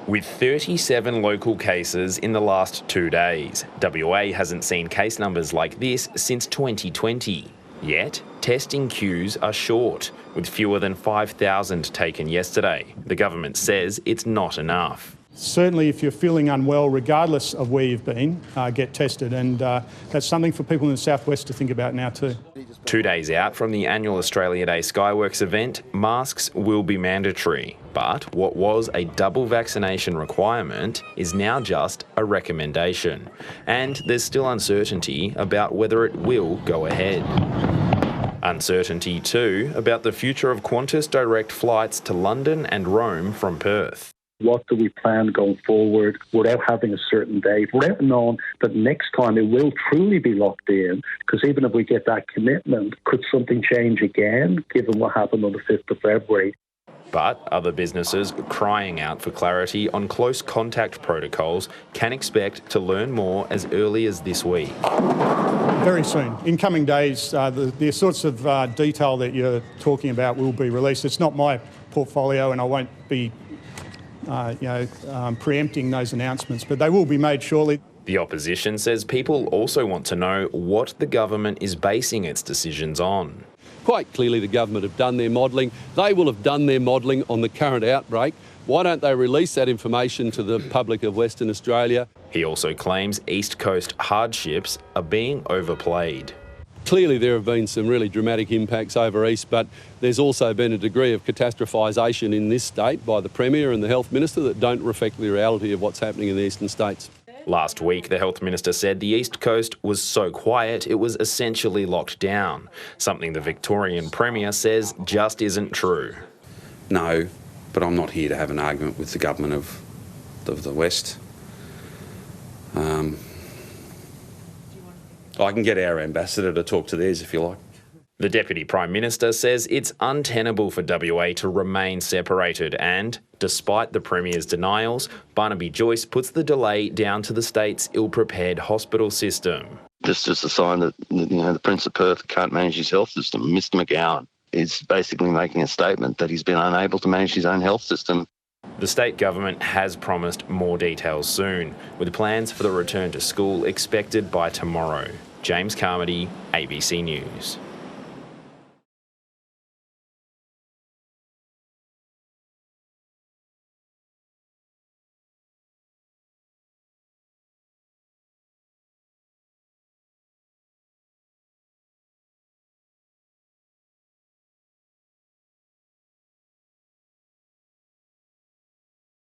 With 37 local cases in the last 2 days, WA hasn't seen case numbers like this since 2020. Yet, testing queues are short, with fewer than 5,000 taken yesterday. The government says it's not enough. Certainly, if you're feeling unwell, regardless of where you've been, get tested. And that's something for people in the southwest to think about now too. 2 days out from the annual Australia Day Skyworks event, masks will be mandatory. But what was a double vaccination requirement is now just a recommendation. And there's still uncertainty about whether it will go ahead. Uncertainty too about the future of Qantas direct flights to London and Rome from Perth. What do we plan going forward without having a certain date, without knowing that next time it will truly be locked in? Because even if we get that commitment, could something change again, given what happened on the 5th of February? But other businesses crying out for clarity on close contact protocols can expect to learn more as early as this week. Very soon. In coming days, the sorts of detail that you're talking about will be released. It's not my portfolio and I won't be preempting those announcements, but they will be made shortly. The opposition says people also want to know what the government is basing its decisions on. Quite clearly the government have done their modelling. They will have done their modelling on the current outbreak. Why don't they release that information to the public of Western Australia? He also claims East Coast hardships are being overplayed. Clearly there have been some really dramatic impacts over east, but there's also been a degree of catastrophisation in this state by the Premier and the Health Minister that don't reflect the reality of what's happening in the eastern states. Last week, the Health Minister said the East Coast was so quiet it was essentially locked down, something the Victorian Premier says just isn't true. No, but I'm not here to have an argument with the government of the West. I can get our ambassador to talk to theirs if you like. The Deputy Prime Minister says it's untenable for WA to remain separated and, despite the Premier's denials, Barnaby Joyce puts the delay down to the state's ill-prepared hospital system. This is a sign that the Prince of Perth can't manage his health system. Mr McGowan is basically making a statement that he's been unable to manage his own health system. The state government has promised more details soon, with plans for the return to school expected by tomorrow. James Carmody, ABC News.